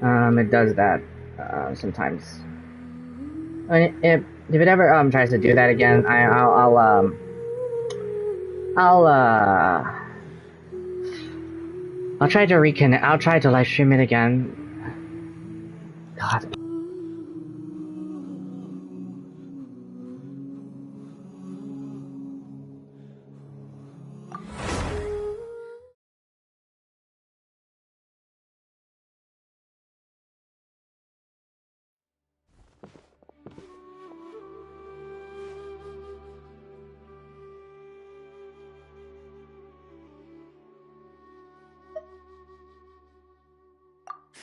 It does that sometimes. I mean, if it ever tries to do that again, I'll I'll try to reconnect. I'll try to live stream it again. God.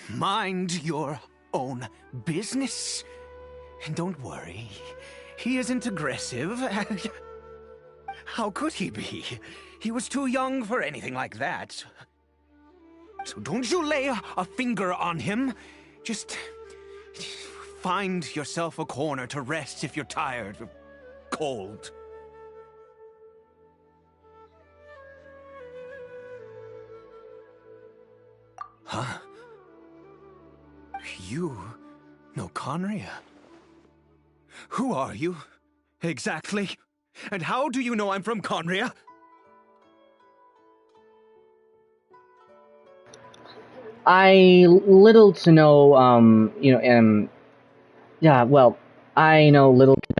Mind your own business. And don't worry, he isn't aggressive. How could he be? He was too young for anything like that. So don't you lay a finger on him. Just find yourself a corner to rest if you're tired or cold. Huh? You know Conria? Who are you, exactly? And how do you know I'm from Conria? I little to know, yeah, well, I know little to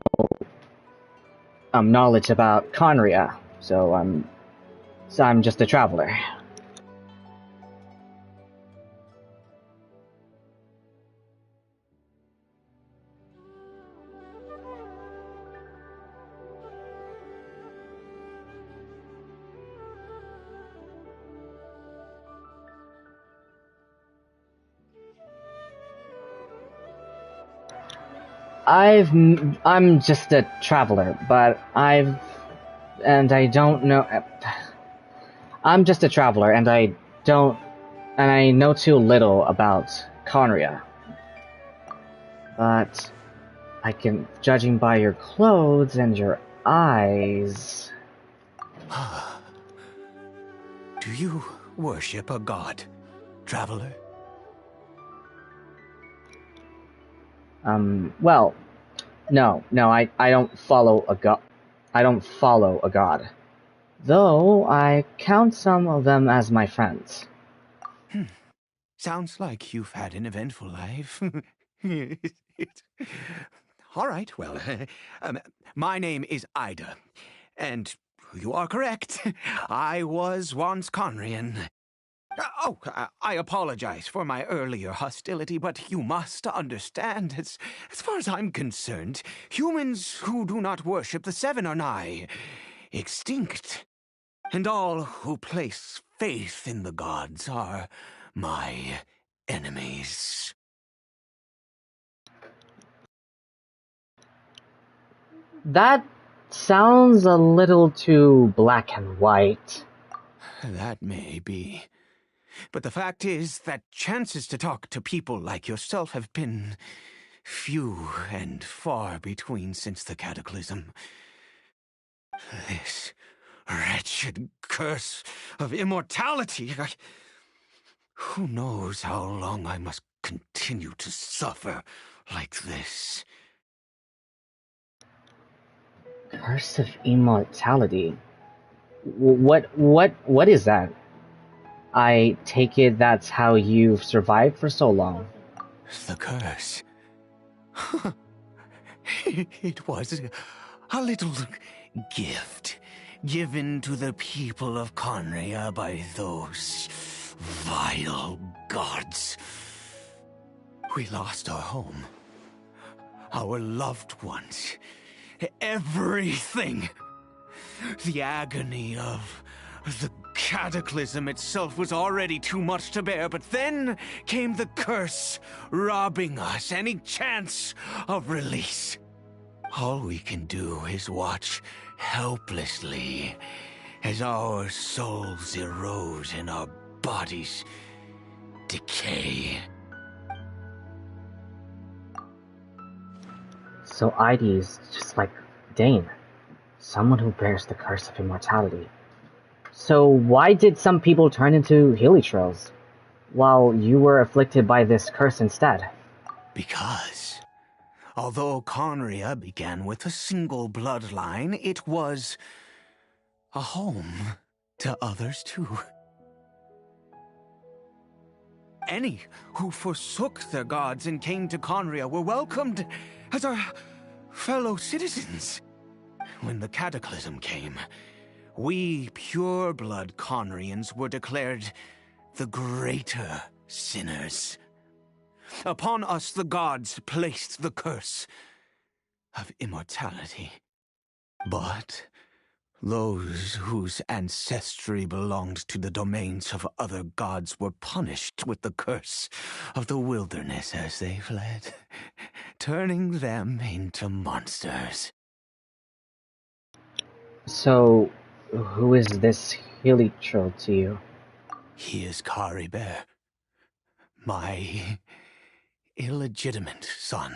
no knowledge about Conria, so I'm just a traveler. I'm just a traveler, but I don't know. I'm just a traveler, and I know too little about Conria. But judging by your clothes and your eyes. Do you worship a god, traveler? Well, no, I don't follow a god. I don't follow a god. Though I count some of them as my friends. Sounds like you've had an eventful life. All right, well, my name is Ida, and you are correct. I was once Conrian. I apologize for my earlier hostility, but you must understand, as far as I'm concerned, humans who do not worship the Seven are nigh extinct. And all who place faith in the gods are my enemies. That sounds a little too black and white. That may be. But the fact is that chances to talk to people like yourself have been few and far between since the cataclysm. This wretched curse of immortality. Who knows how long I must continue to suffer like this? Curse of immortality. What is that? I take it that's how you've survived for so long. The curse. It was a little gift given to the people of Conria by those vile gods. We lost our home, our loved ones, everything. The agony of the cataclysm itself was already too much to bear, but then came the curse, robbing us any chance of release. All we can do is watch helplessly as our souls erode and our bodies decay. So Idy is just like Dane, someone who bears the curse of immortality. So why did some people turn into helitrons? while you were afflicted by this curse instead? Because, although Conria began with a single bloodline, it was a home to others too. Any who forsook their gods and came to Conria were welcomed as our fellow citizens. When the cataclysm came, we pure-blood Conrians were declared the greater sinners. Upon us the gods placed the curse of immortality. But those whose ancestry belonged to the domains of other gods were punished with the curse of the wilderness as they fled, turning them into monsters. So, who is this Helichurl to you? He is Kari Bear, my illegitimate son.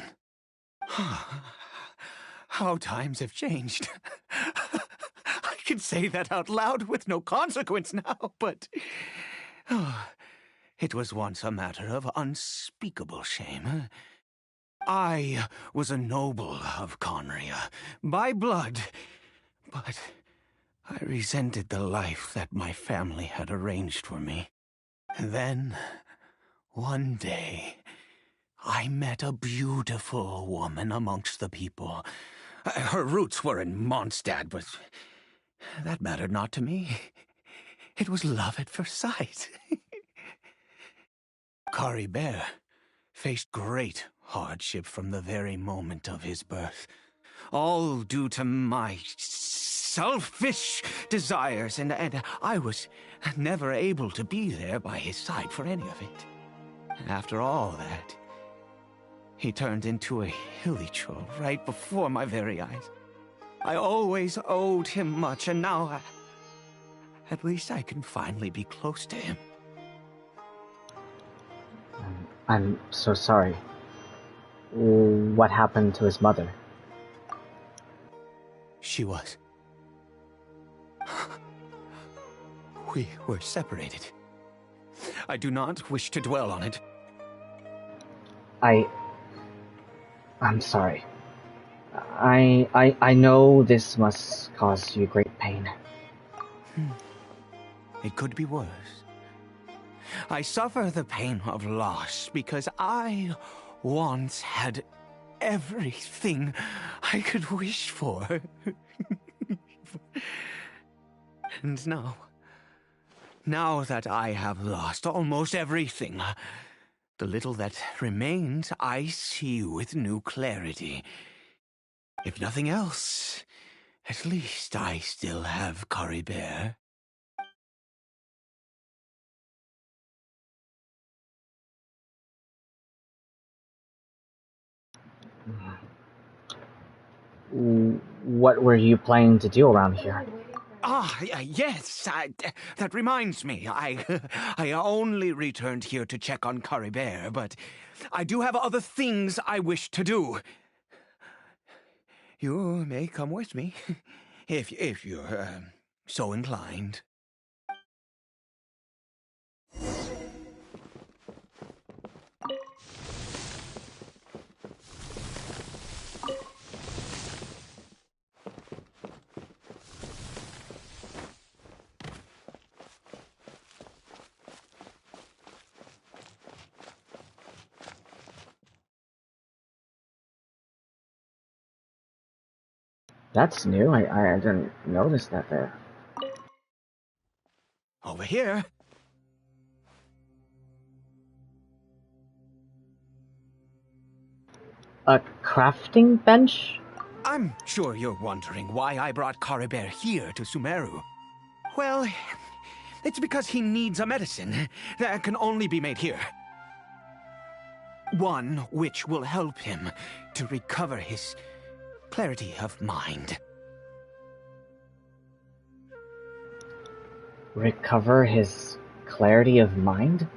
How times have changed. I can say that out loud with no consequence now, but it was once a matter of unspeakable shame. I was a noble of Conria, by blood, but I resented the life that my family had arranged for me. And then, one day, I met a beautiful woman amongst the people. Her roots were in Mondstadt, but that mattered not to me. It was love at first sight. Kari Bear faced great hardship from the very moment of his birth, all due to my selfish desires, and I was never able to be there by his side for any of it. After all that, he turned into a Hilichurl right before my very eyes. I always owed him much, and now at least I can finally be close to him. I'm so sorry. What happened to his mother? She was. We were separated. I do not wish to dwell on it. I'm sorry. I know this must cause you great pain. It could be worse. I suffer the pain of loss because I once had everything I could wish for. And now that I have lost almost everything, the little that remains I see with new clarity. If nothing else, at least I still have Kari Bear. What were you planning to do around here? Yes, that reminds me. I only returned here to check on Kari Bear, but I do have other things I wish to do. You may come with me, if you're so inclined. That's new. I didn't notice that there. Over here. A crafting bench? I'm sure you're wondering why I brought Kari Bear here to Sumeru. Well, it's because he needs a medicine that can only be made here. One which will help him to recover his clarity of mind. Recover his clarity of mind?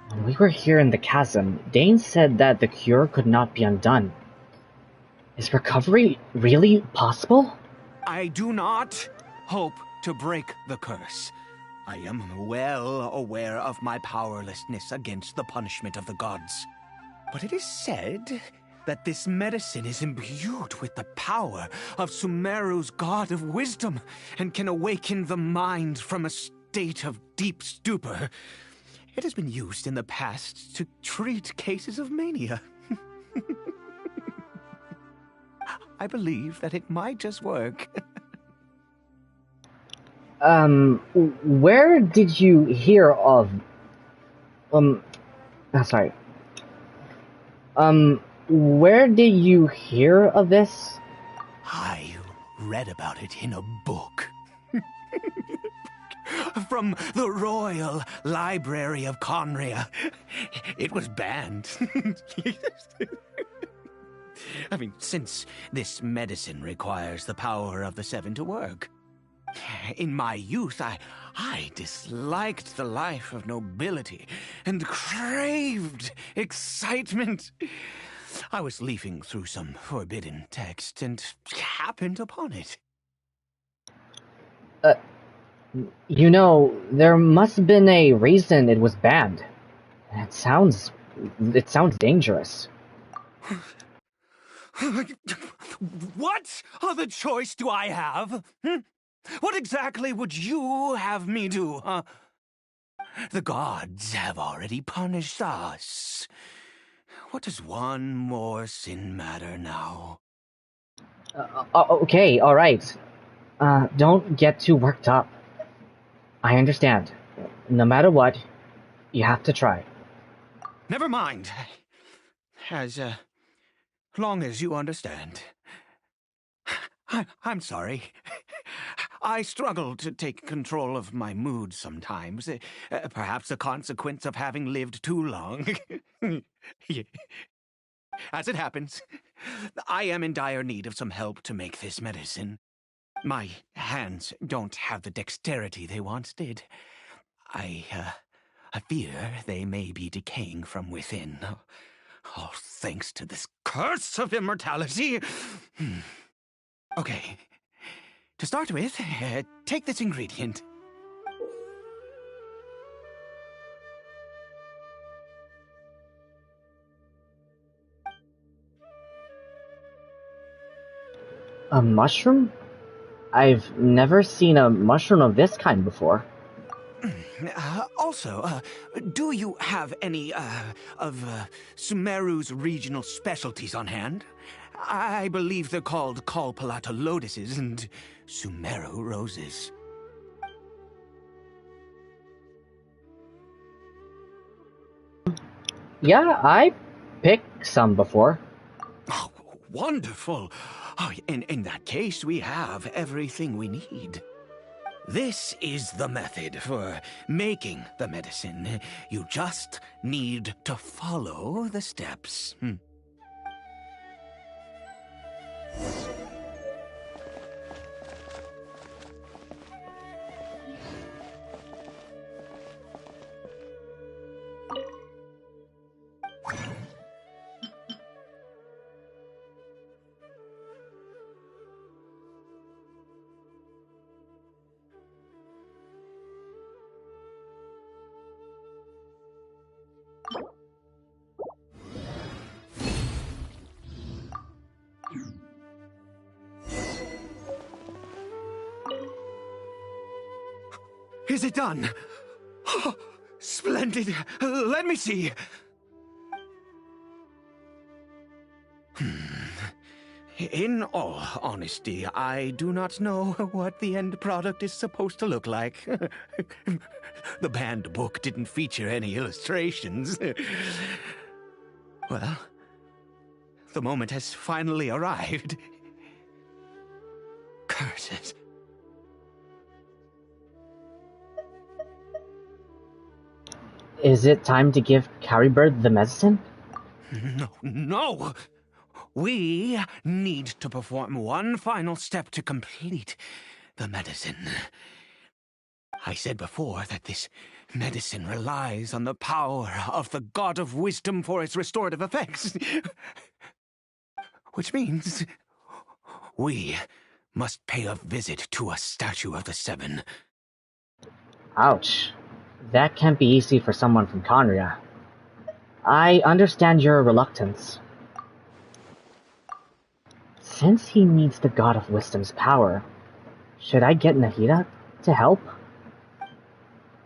When we were here in the chasm, Dane said that the cure could not be undone. Is recovery really possible? I do not hope to break the curse. I am well aware of my powerlessness against the punishment of the gods. But it is said that this medicine is imbued with the power of Sumeru's god of wisdom and can awaken the mind from a state of deep stupor. It has been used in the past to treat cases of mania. I believe that it might just work. Where did you hear of... sorry. Where did you hear of this? I read about it in a book. From the Royal Library of Conria. It was banned. I mean, since this medicine requires the power of the seven to work. In my youth, I disliked the life of nobility and craved excitement. I was leafing through some forbidden text and happened upon it. You know, there must have been a reason it was banned. It sounds dangerous. What other choice do I have? What exactly would you have me do, huh? The gods have already punished us. What does one more sin matter now? Okay, alright. Don't get too worked up. I understand. No matter what, you have to try. Never mind. As long as you understand. I'm sorry. I struggle to take control of my mood sometimes. Perhaps a consequence of having lived too long. As it happens, I am in dire need of some help to make this medicine. My hands don't have the dexterity they once did. I fear they may be decaying from within. All thanks to this curse of immortality. Okay. To start with, take this ingredient. A mushroom? I've never seen a mushroom of this kind before. Also, do you have any, of Sumeru's regional specialties on hand? I believe they're called Kalpalata lotuses and Sumeru roses. Yeah, I picked some before. Oh, wonderful! Oh, in that case, we have everything we need. This is the method for making the medicine. You just need to follow the steps. Is it done? Oh, splendid. Let me see. In all honesty, I do not know what the end product is supposed to look like. The banned book didn't feature any illustrations. Well, the moment has finally arrived. Curses. Is it time to give Carrybird the medicine? No! We need to perform one final step to complete the medicine. I said before that this medicine relies on the power of the God of Wisdom for its restorative effects. Which means we must pay a visit to a statue of the Seven. Ouch. That can't be easy for someone from Conria. I understand your reluctance. Since he needs the God of Wisdom's power, should I get Nahida to help?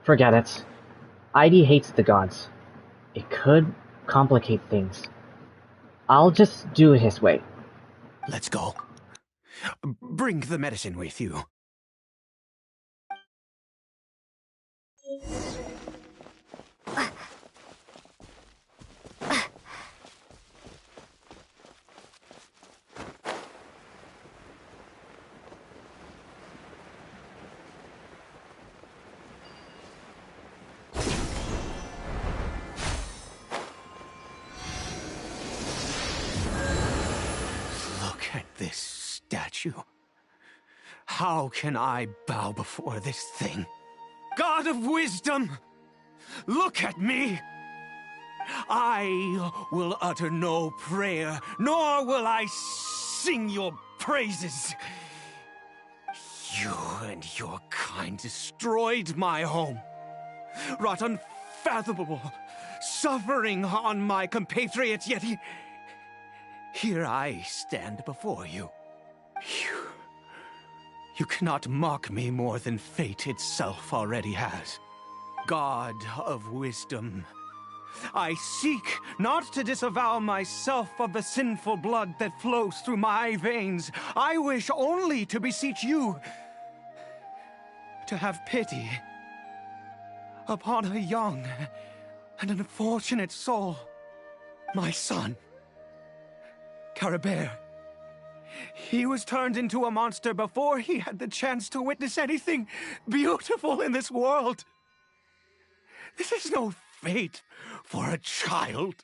Forget it. ID hates the gods. It could complicate things. I'll just do it his way. Let's go. Bring the medicine with you. Look at this statue. How can I bow before this thing? God of wisdom! Look at me! I will utter no prayer, nor will I sing your praises. You and your kind destroyed my home, wrought unfathomable suffering on my compatriots, yet here I stand before you. You cannot mock me more than fate itself already has. God of wisdom, I seek not to disavow myself of the sinful blood that flows through my veins. I wish only to beseech you to have pity upon a young and unfortunate soul, my son, Caribert. He was turned into a monster before he had the chance to witness anything beautiful in this world. This is no fate for a child.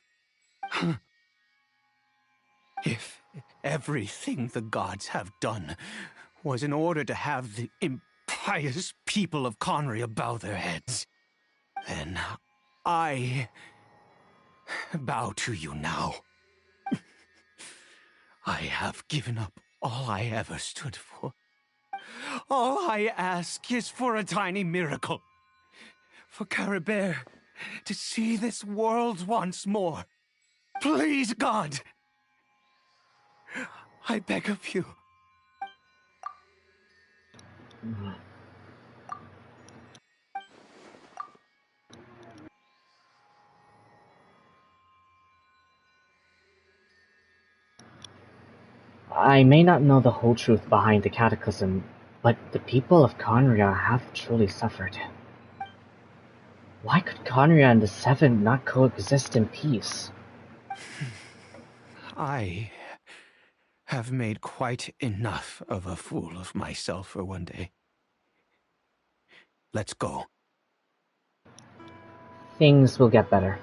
If everything the gods have done was in order to have the impious people of Conria bow their heads, then I bow to you now. I have given up all I ever stood for. All I ask is for a tiny miracle. For Caribert to see this world once more. Please, God! I beg of you. I may not know the whole truth behind the cataclysm, but the people of Conria have truly suffered. Why could Conria and the Seven not coexist in peace? I have made quite enough of a fool of myself for one day. Let's go. Things will get better.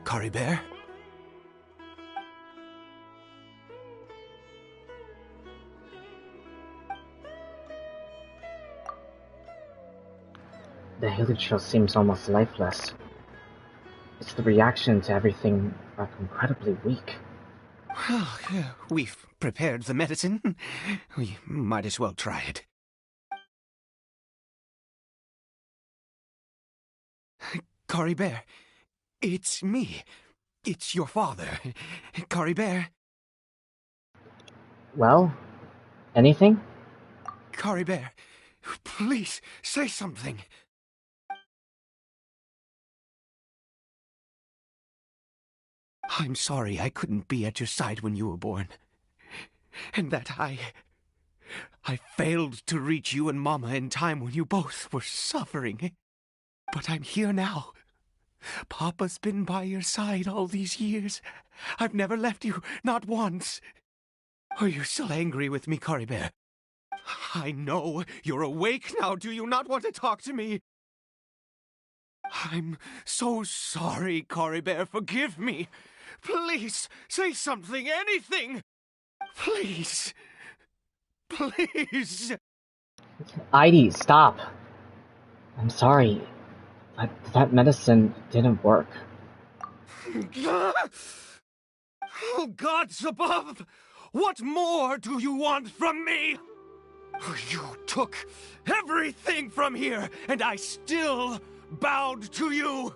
Caribert? The Hilichurl seems almost lifeless. Its the reaction to everything are incredibly weak. Well, we've prepared the medicine. We might as well try it. Caribert, it's me. It's your father. Caribert. Well, anything? Caribert, please, say something. I'm sorry I couldn't be at your side when you were born. And that I failed to reach you and Mama in time when you both were suffering. But I'm here now. Papa's been by your side all these years. I've never left you, not once. Are you still angry with me, Coribert? I know you're awake now. Do you not want to talk to me? I'm so sorry, Coribert. Forgive me. Please, say something, anything. Please. Please. Heidi, stop. I'm sorry. That medicine didn't work. Oh, gods above! What more do you want from me? You took everything from here, and I still bowed to you.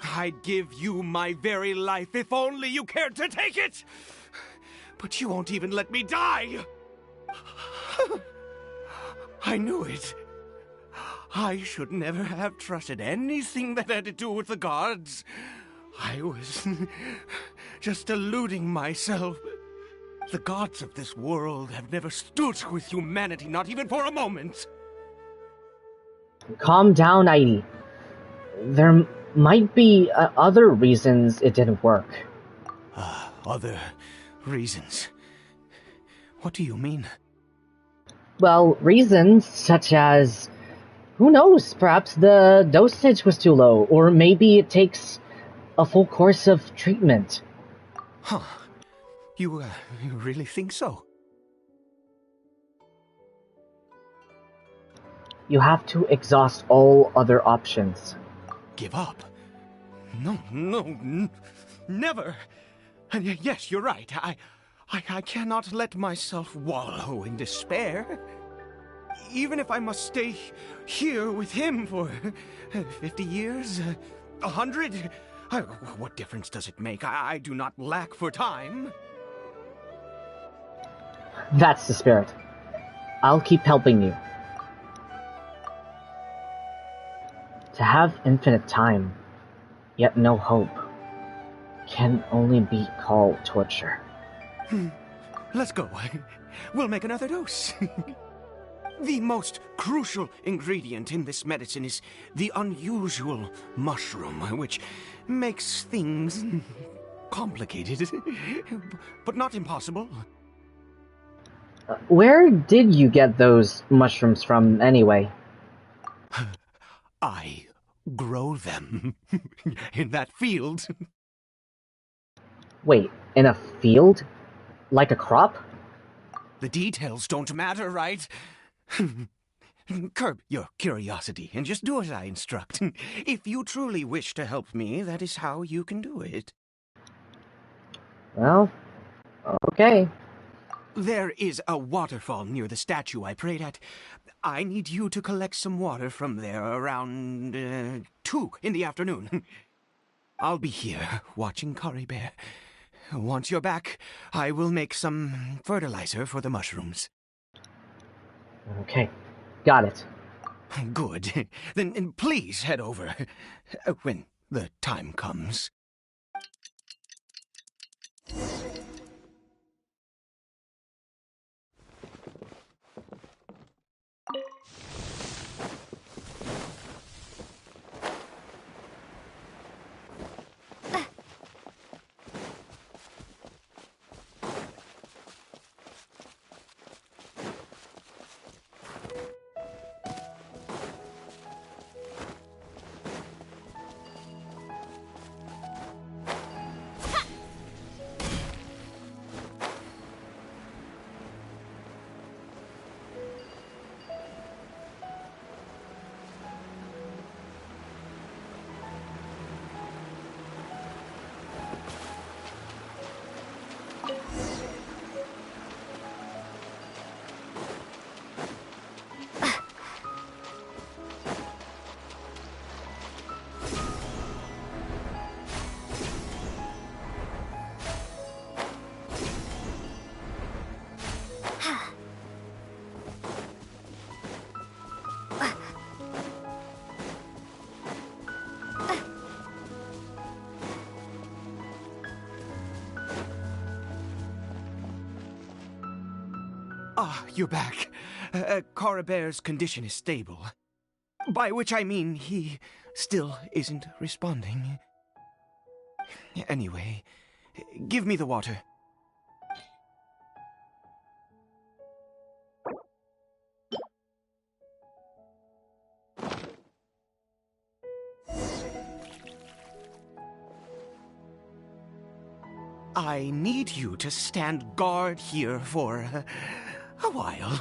I'd give you my very life if only you cared to take it. But you won't even let me die. I knew it. I should never have trusted anything that had to do with the gods. I was just deluding myself. The gods of this world have never stood with humanity, not even for a moment. Calm down, Heidi. There might be other reasons it didn't work. Other reasons? What do you mean? Well, reasons such as, who knows, perhaps the dosage was too low, or maybe it takes a full course of treatment. Huh. You really think so? You have to exhaust all other options. Give up? No, never. And yes, you're right. I cannot let myself wallow in despair. Even if I must stay here with him for 50 years, 100, what difference does it make? I do not lack for time. That's the spirit. I'll keep helping you. To have infinite time, yet no hope, can only be called torture. Let's go. We'll make another dose. The most crucial ingredient in this medicine is the unusual mushroom, which makes things complicated, but not impossible. Where did you get those mushrooms from, anyway? I grow them in that field. Wait, in a field? Like a crop? The details don't matter, right? Curb your curiosity and just do as I instruct. If you truly wish to help me, that is how you can do it. Well, okay. There is a waterfall near the statue I prayed at. I need you to collect some water from there around 2 in the afternoon. I'll be here watching Coribert. Once you're back, I will make some fertilizer for the mushrooms. Okay, got it. Good. Then please head over when the time comes. Ah, you're back. Coribert's condition is stable. By which I mean he still isn't responding. Anyway, give me the water. I need you to stand guard here for a while.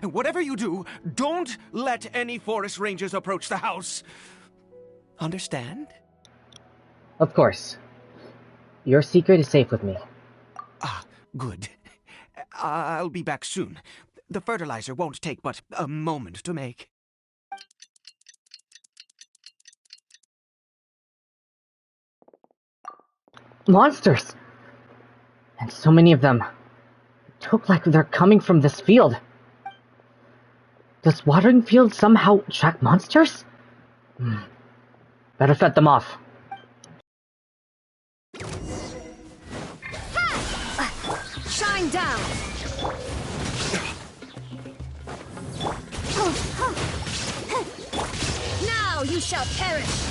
Whatever you do, don't let any forest rangers approach the house. Understand? Of course. Your secret is safe with me. Ah, good. I'll be back soon. The fertilizer won't take but a moment to make. Monsters! And so many of them. It look like they're coming from this field. Does watering fields somehow attract monsters? Better fend them off. Shine down! Now you shall perish!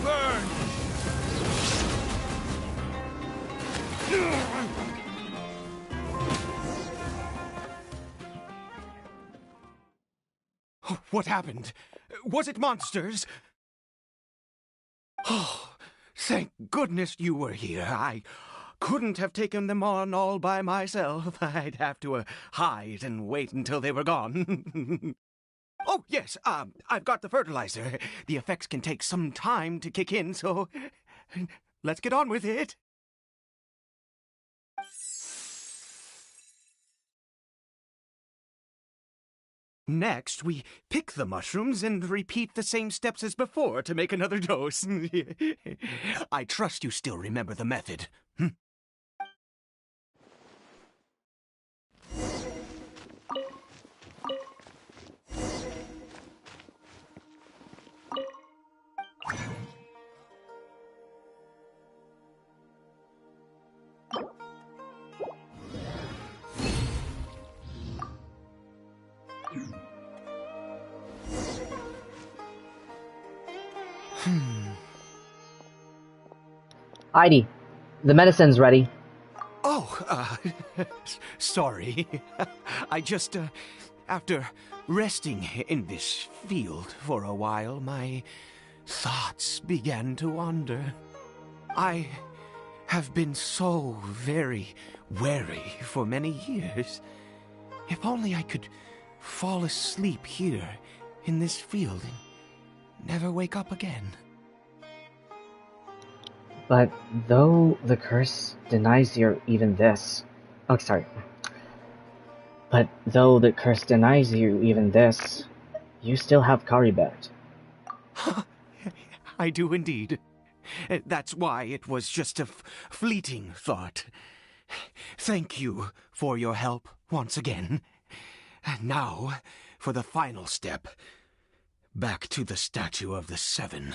Burn! What happened? Was it monsters? Oh, thank goodness you were here. I couldn't have taken them on all by myself. I'd have to hide and wait until they were gone. Oh, yes, I've got the fertilizer. The effects can take some time to kick in, so let's get on with it. Next, we pick the mushrooms and repeat the same steps as before to make another dose. I trust you still remember the method. Heidi, the medicine's ready. Oh, sorry. I just, after resting in this field for a while, my thoughts began to wander. I have been so very wary for many years. If only I could fall asleep here in this field and never wake up again. But though the curse denies you even this... Oh, sorry. But though the curse denies you even this, you still have Karibert. I do indeed. That's why it was just a fleeting thought. Thank you for your help once again. And now, for the final step. Back to the Statue of the Seven.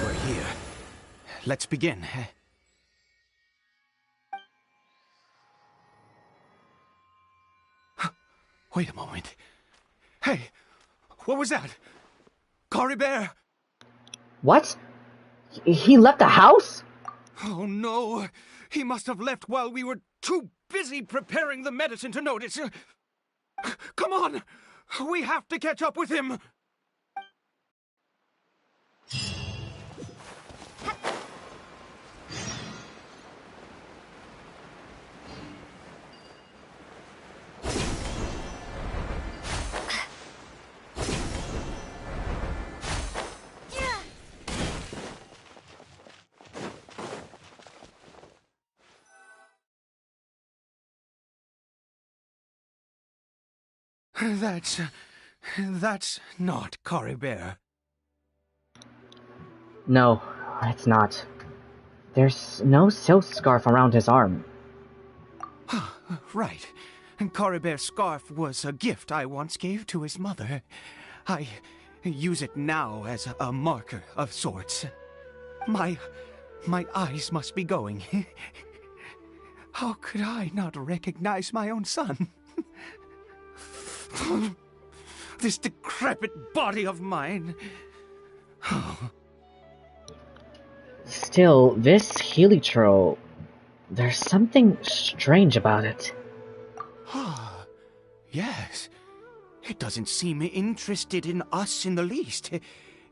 We're here. Let's begin. Wait a moment. Hey, what was that? Karibert! What? He left the house? Oh no! He must have left while we were too busy preparing the medicine to notice. Come on! We have to catch up with him! That's not Coribert. No, it's not. There's no silk scarf around his arm. Right. Coribert's scarf was a gift I once gave to his mother. I use it now as a marker of sorts. My eyes must be going. How could I not recognize my own son? This decrepit body of mine. Still, this heliotrope, there's something strange about it. Yes. It doesn't seem interested in us in the least.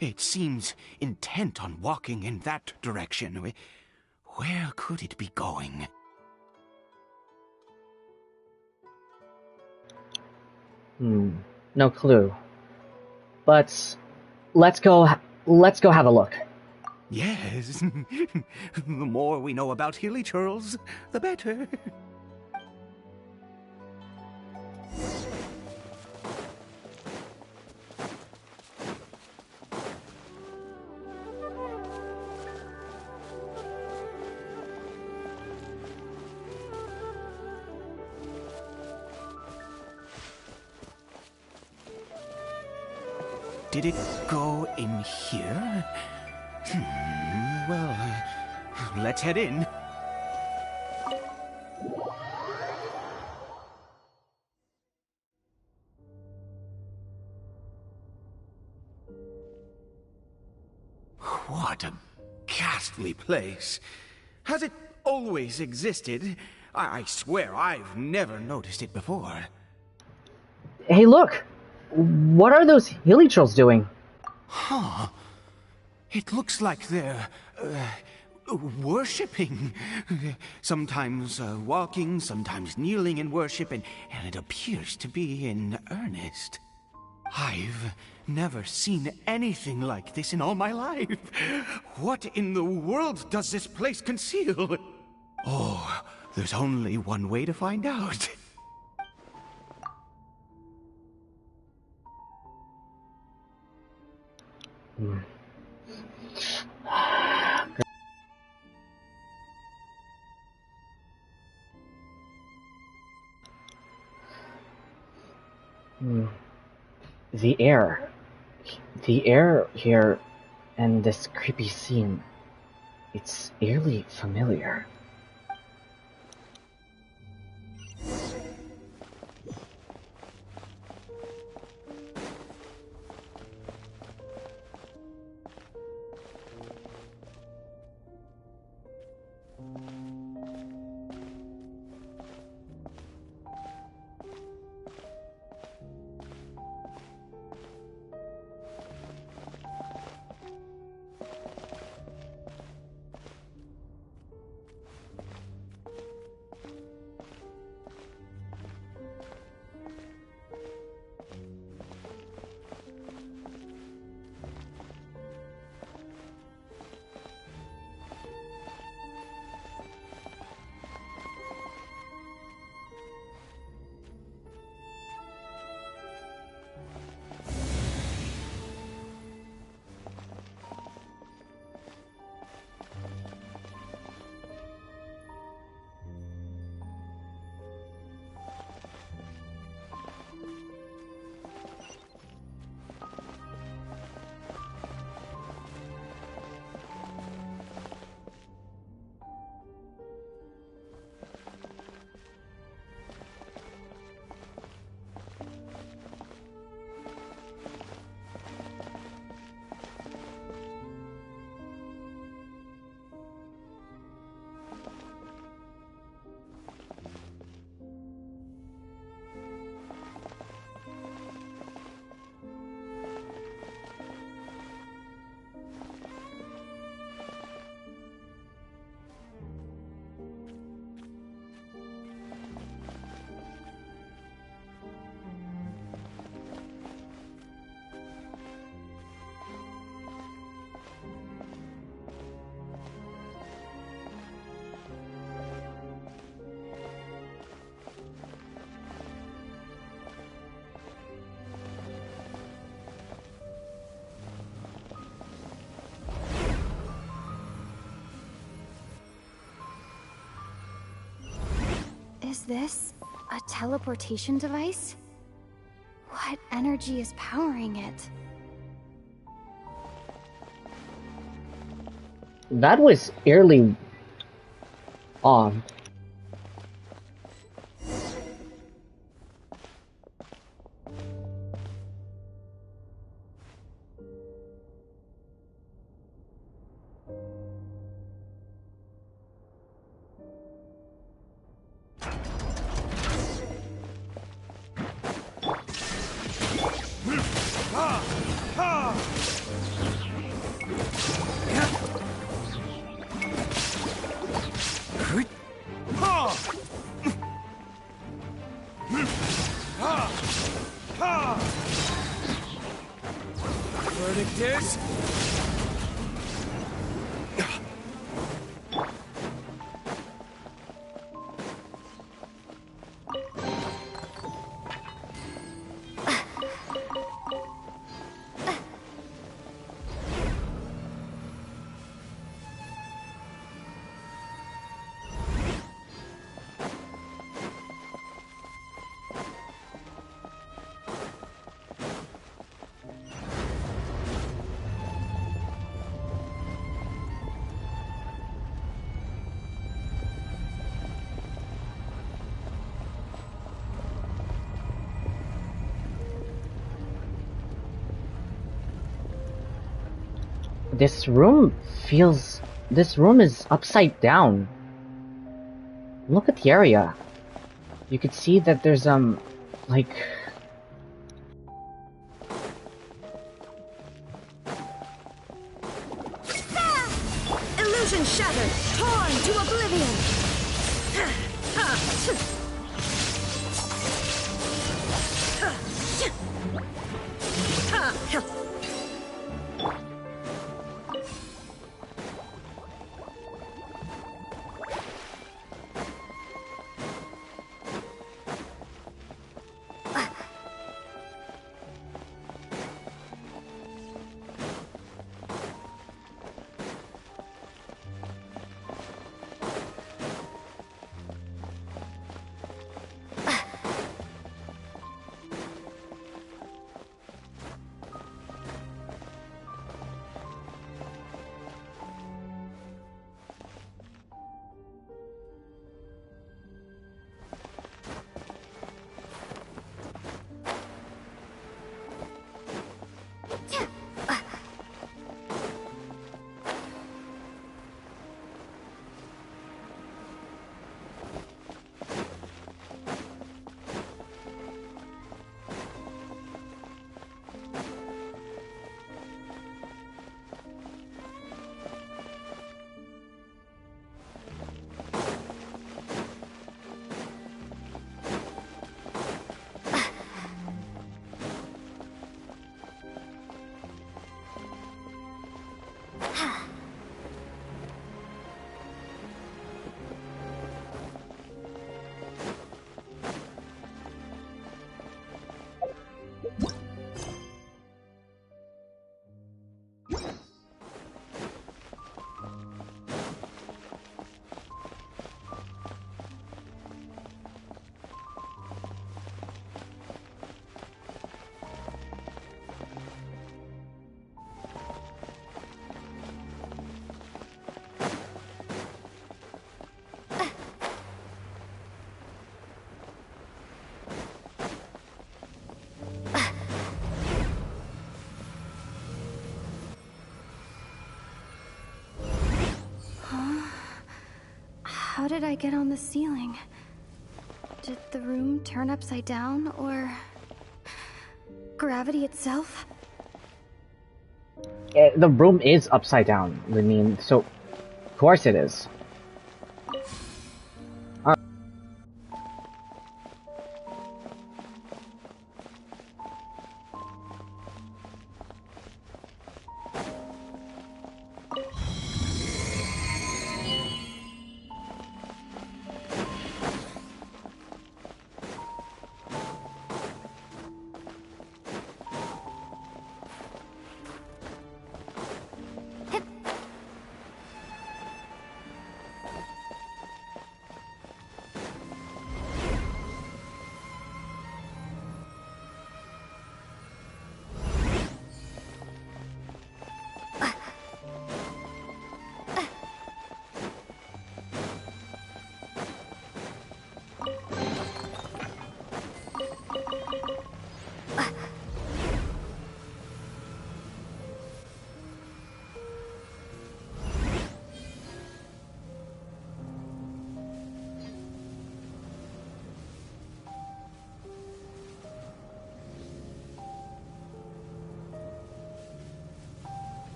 It seems intent on walking in that direction. Where could it be going? No clue. But let's go have a look. Yes. The more we know about hilichurls, the better. Did it go in here? Well, let's head in. What a ghastly place. Has it always existed? I swear I've never noticed it before. Hey, look! What are those hilichurls doing? Huh. It looks like they're, worshipping. Sometimes walking, sometimes kneeling in worship, and it appears to be in earnest. I've never seen anything like this in all my life. What in the world does this place conceal? Oh, there's only one way to find out. The air. The air here and this creepy scene. It's eerily familiar. this a teleportation device? What energy is powering it? That was eerily odd. Verdict is... This room feels... This room is upside down. Look at the area. You could see that there's, like... Illusion shattered, torn to oblivion. How did I get on the ceiling? Did the room turn upside down, or... gravity itself? The room is upside down, I mean, so... Of course it is.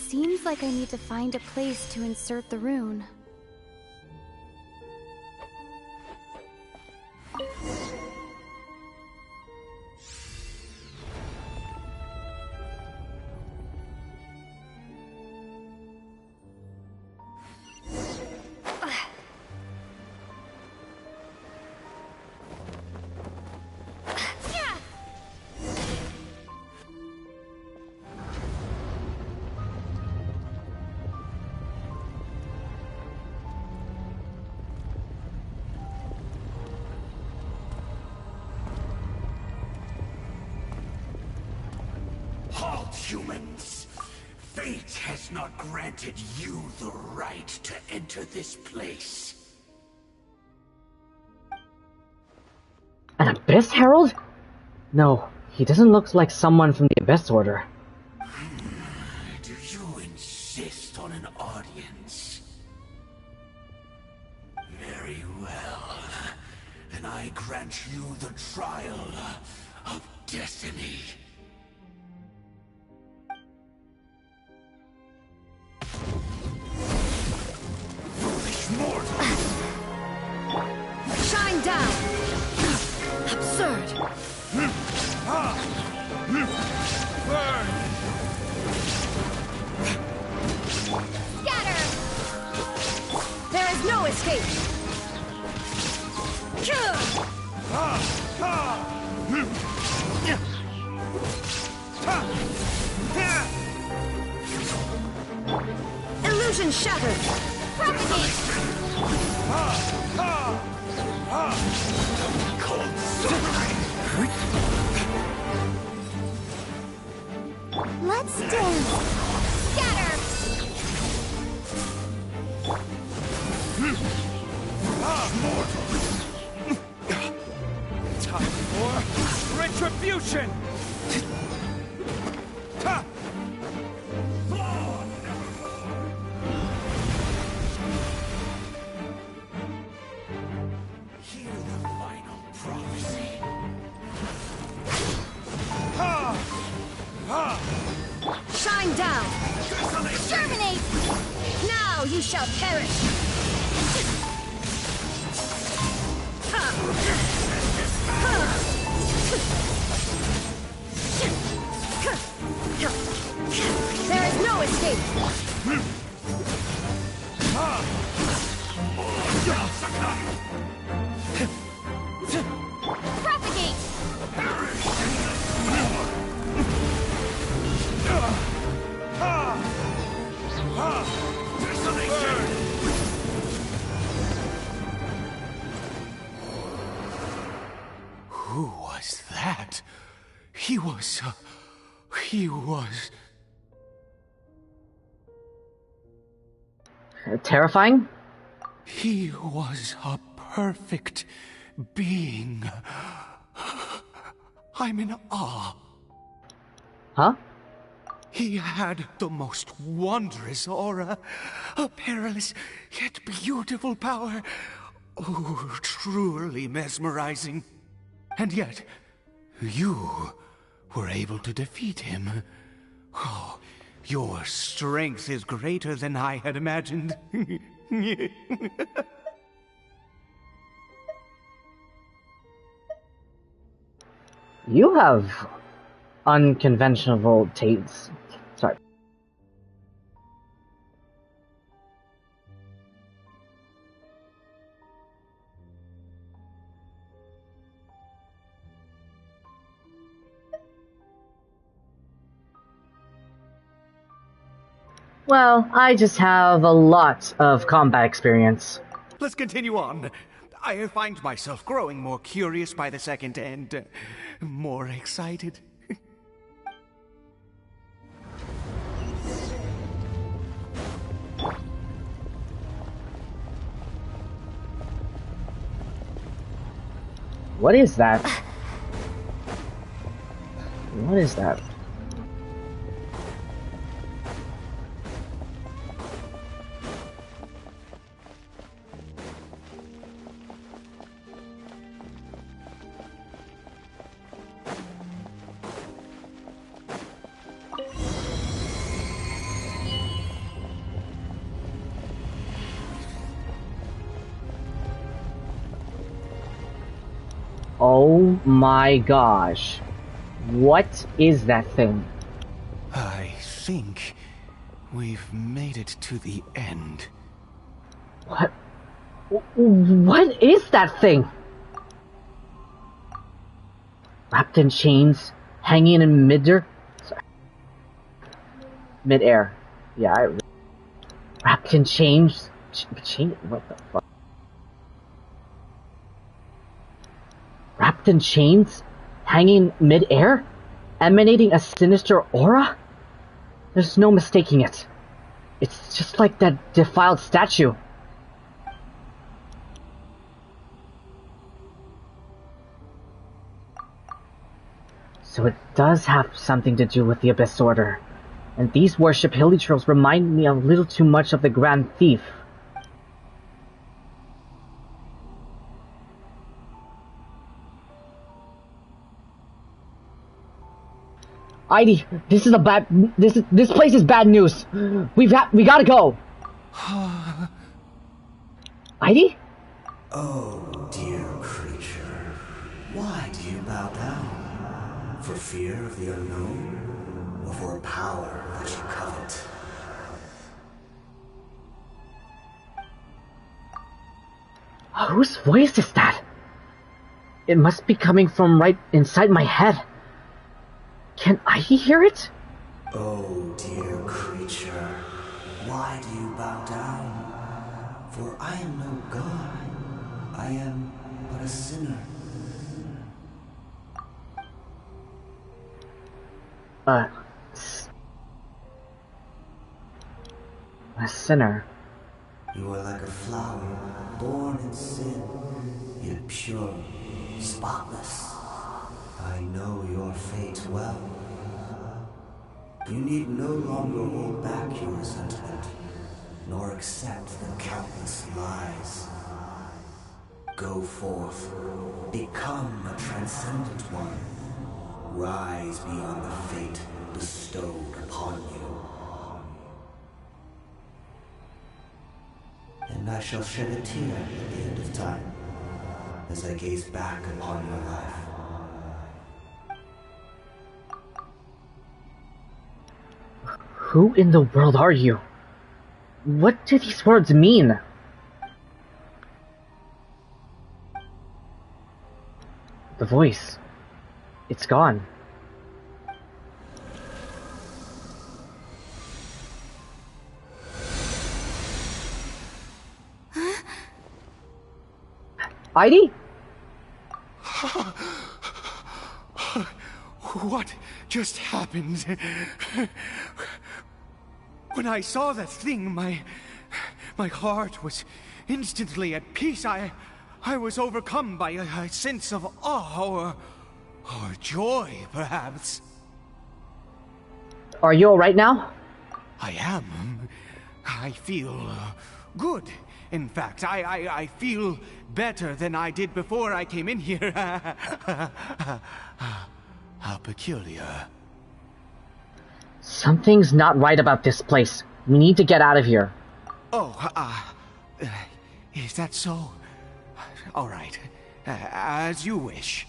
Seems like I need to find a place to insert the rune. Humans, fate has not granted you the right to enter this place. An Abyss Herald? No, he doesn't look like someone from the Abyss Order. Do you insist on an audience? Very well. Then I grant you the trial of destiny. Shine down! Surge! Burn! Scatter! There is no escape! Illusion shattered! Propagate! Cold suffering! Let's dance! Scatter! Time for retribution! Hear the final prophecy. Shine down! Terminate! Now you shall perish! There is no escape! Propagate! Who was that? He was... Terrifying? He was a perfect being. I'm in awe. Huh? He had the most wondrous aura, a perilous yet beautiful power. Oh, truly mesmerizing. And yet, you were able to defeat him. Oh, your strength is greater than I had imagined. You have unconventional tastes. Sorry. Well, I just have a lot of combat experience. Let's continue on. I find myself growing more curious by the second and more excited. What is that? What is that? Oh my gosh. What is that thing? I think we've made it to the end. What? What is that thing? Wrapped in chains, hanging in mid-air? Mid-air. Yeah, wrapped in chains? Chain? What the fuck? Wrapped in chains? Hanging mid-air? Emanating a sinister aura? There's no mistaking it. It's just like that defiled statue. So it does have something to do with the Abyss Order. And these worship hilichurls remind me a little too much of the Grand Thief. Heidi, this place is bad news. We gotta go. Heidi? Oh, dear creature. Why do you bow down? For fear of the unknown? Or for a power that you covet? Whose voice is that? It must be coming from right inside my head. Can I hear it? Oh, dear creature, why do you bow down? For I am no god. I am but a sinner. S- a sinner. You are like a flower, born in sin, yet pure, spotless. I know your fate well. You need no longer hold back your resentment, nor accept the countless lies. Go forth, become a transcendent one. Rise beyond the fate bestowed upon you. And I shall shed a tear at the end of time, as I gaze back upon your life. Who in the world are you? What do these words mean? The voice. It's gone. Heidi? What just happened? When I saw that thing, my heart was instantly at peace. I was overcome by a sense of awe or joy, perhaps. Are you alright now? I am. I feel good. In fact, I feel better than I did before I came in here. How peculiar. Something's not right about this place. We need to get out of here. Oh, is that so? All right. As you wish.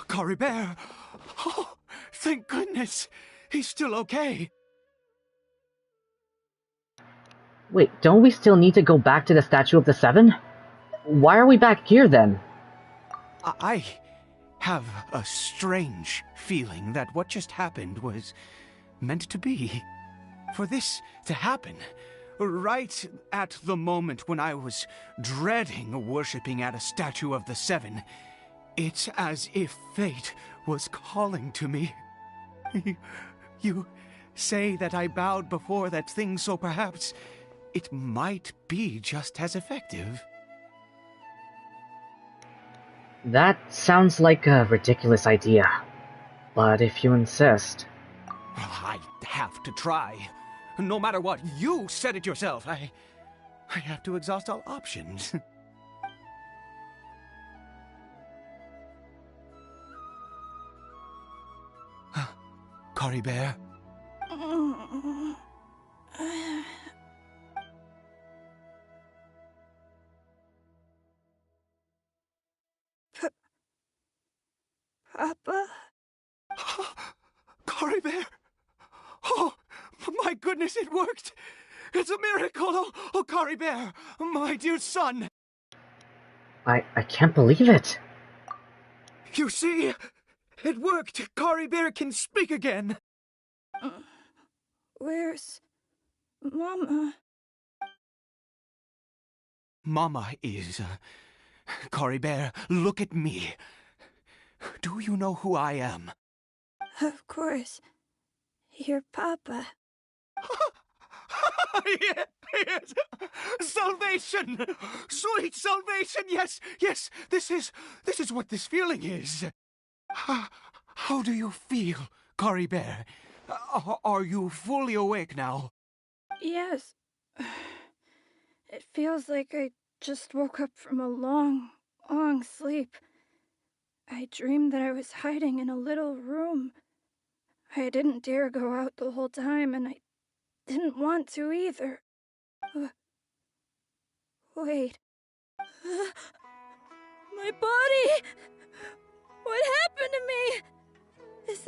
Caribert! Oh, thank goodness! He's still okay. Wait, don't we still need to go back to the Statue of the Seven? Why are we back here then? I have a strange feeling that what just happened was meant to be. For this to happen, right at the moment when I was dreading worshipping at a statue of the Seven, it's as if fate was calling to me. You say that I bowed before that thing, so perhaps it might be just as effective. That sounds like a ridiculous idea. But if you insist... I have to try. No matter what, you said it yourself. I have to exhaust all options. Caribert? Papa? Caribert! Oh, my goodness, it worked! It's a miracle! Oh, Caribert, my dear son! I can't believe it. You see? It worked! Caribert can speak again! Where's Mama? Mama is... Caribert, look at me. Do you know who I am? Of course. Your Papa. Yes! Salvation! Sweet salvation! Yes, yes! This is what this feeling is. How do you feel, Caribert? Are you fully awake now? Yes. It feels like I just woke up from a long, long sleep. I dreamed that I was hiding in a little room. I didn't dare go out the whole time, and I didn't want to either. Wait. My body! What happened to me? Is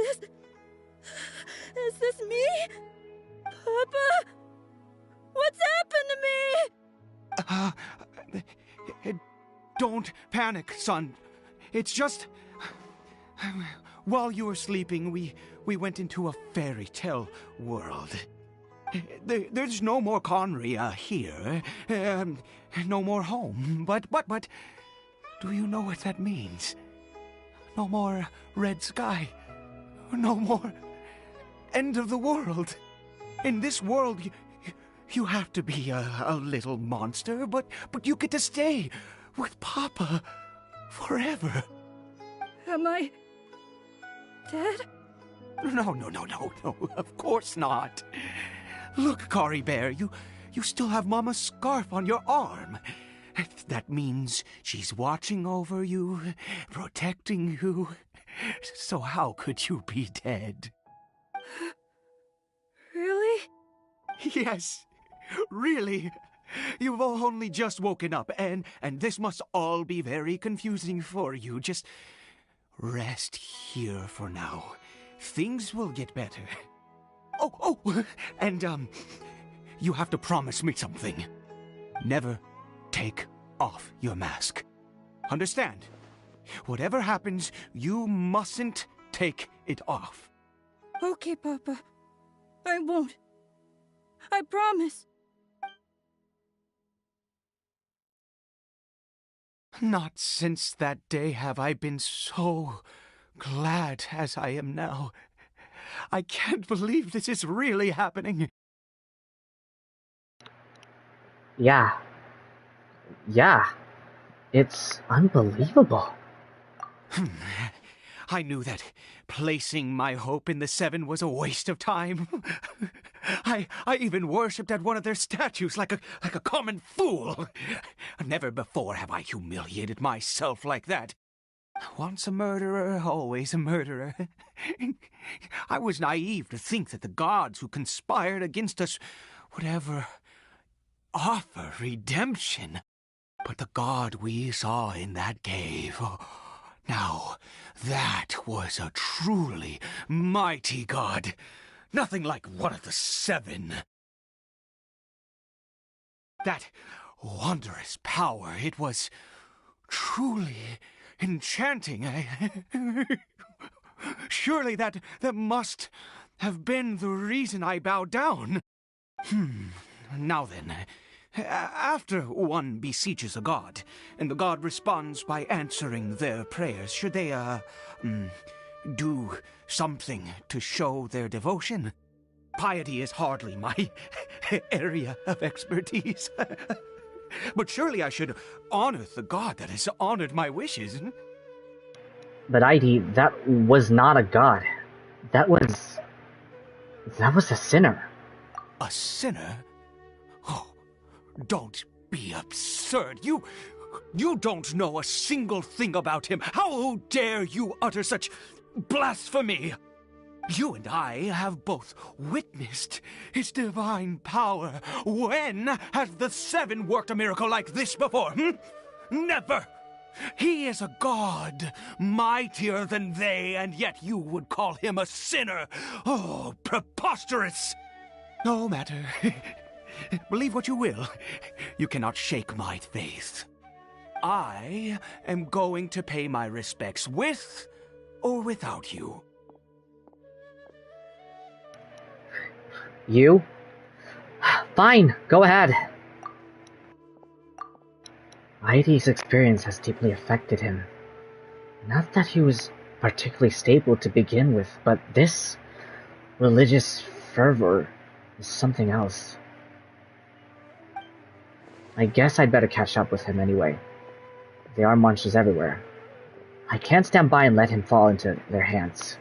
this me? Papa? What's happened to me? Don't panic, son. It's just... While you were sleeping, we went into a fairy tale world. There's no more Conria here. No more home. But... Do you know what that means? No more red sky. No more end of the world. In this world, you have to be a little monster, but you get to stay with Papa forever. Am I dead? No, of course not. Look, Cory Bear, you still have Mama's scarf on your arm. That means she's watching over you, protecting you. So how could you be dead? Really? Yes, really. You've only just woken up, and this must all be very confusing for you. Just rest here for now. Things will get better. Oh, and you have to promise me something. Never take off your mask. Understand? Whatever happens, you mustn't take it off. Okay, Papa. I won't. I promise. Not since that day have I been so glad as I am now. I can't believe this is really happening. Yeah. It's unbelievable. I knew that placing my hope in the Seven was a waste of time. I even worshipped at one of their statues like a common fool. Never before have I humiliated myself like that. Once a murderer, always a murderer. I was naive to think that the gods who conspired against us would ever offer redemption. But the god we saw in that cave... Now, that was a truly mighty god. Nothing like one of the Seven. That wondrous power, it was truly enchanting. Surely that must have been the reason I bowed down. Now then... After one beseeches a god, and the god responds by answering their prayers, should they, do something to show their devotion? Piety is hardly my area of expertise. But surely I should honor the god that has honored my wishes. But Heidi, that was not a god. That was a sinner. A sinner? Don't be absurd. You don't know a single thing about him. How dare you utter such blasphemy? You and I have both witnessed his divine power. When has the Seven worked a miracle like this before? Never! He is a god, mightier than they, and yet you would call him a sinner. Oh, preposterous! No matter. Believe what you will. You cannot shake my faith. I am going to pay my respects with or without you. You? Fine, go ahead. Heidi's experience has deeply affected him. Not that he was particularly stable to begin with, but this religious fervor is something else. I guess I'd better catch up with him anyway. There are monsters everywhere. I can't stand by and let him fall into their hands.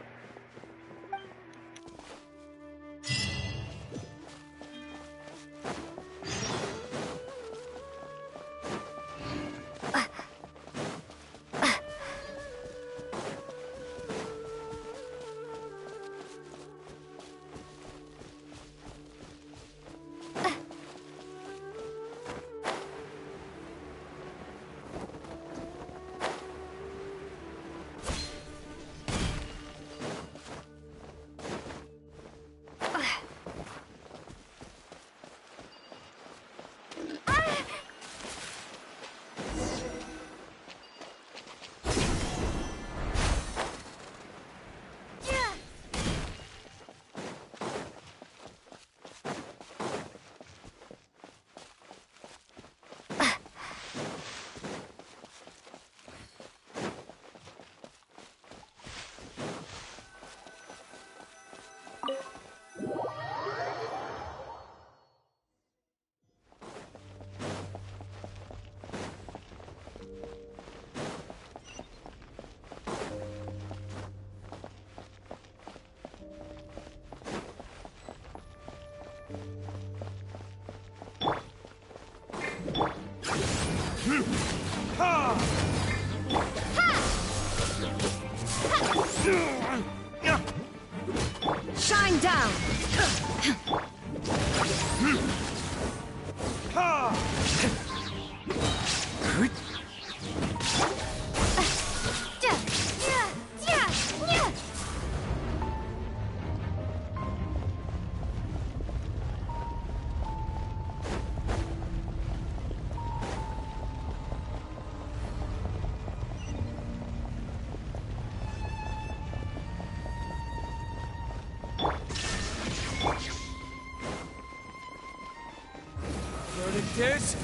Shine down! Verdict is...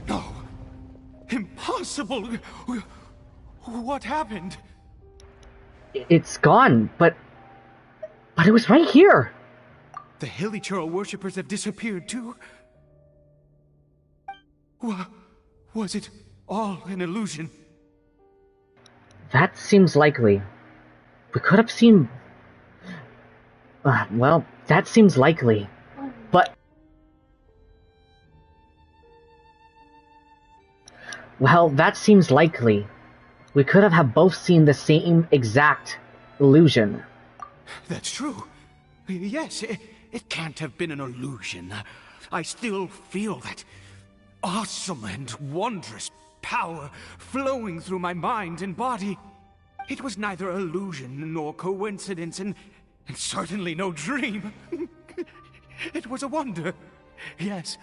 No. Impossible. What happened? It's gone, but it was right here. The Hilichurl worshippers have disappeared too. Was it all an illusion? That seems likely. We could have seen... well, that seems likely. But... well, that seems likely. We could have both seen the same exact illusion. That's true. Yes, it can't have been an illusion. I still feel that awesome and wondrous power flowing through my mind and body. It was neither illusion nor coincidence, and certainly no dream. It was a wonder. Yes,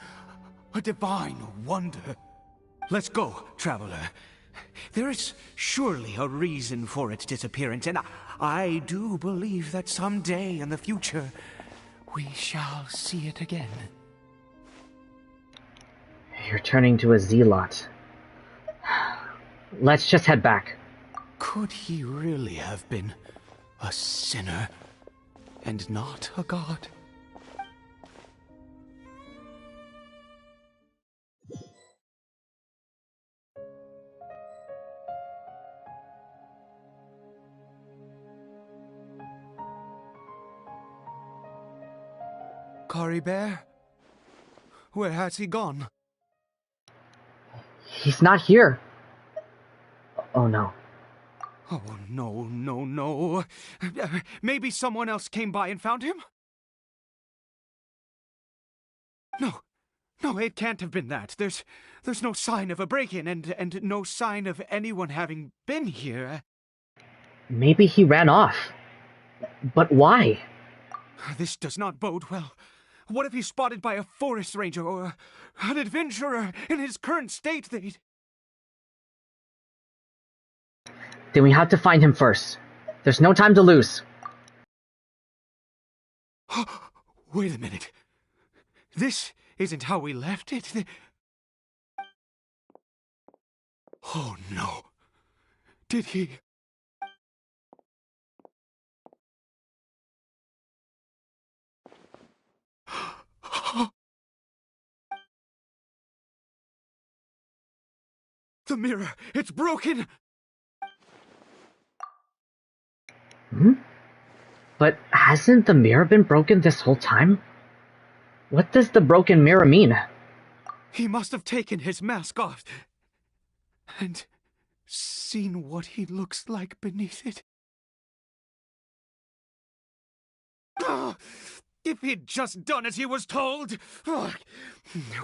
a divine wonder. Let's go, traveler. There is surely a reason for its disappearance, and I do believe that someday in the future, we shall see it again. You're turning to a zealot. Let's just head back. Could he really have been a sinner and not a god? Kari Bear? Where has he gone? He's not here. Oh no. Oh, no. Maybe someone else came by and found him? No, it can't have been that. There's no sign of a break-in and no sign of anyone having been here. Maybe he ran off. But why? This does not bode well. What if he's spotted by a forest ranger or an adventurer in his current state? Then we have to find him first. There's no time to lose. Wait a minute. This isn't how we left it. Oh no. Did he... The mirror! It's broken! But hasn't the mirror been broken this whole time? What does the broken mirror mean? He must have taken his mask off and seen what he looks like beneath it. If he'd just done as he was told!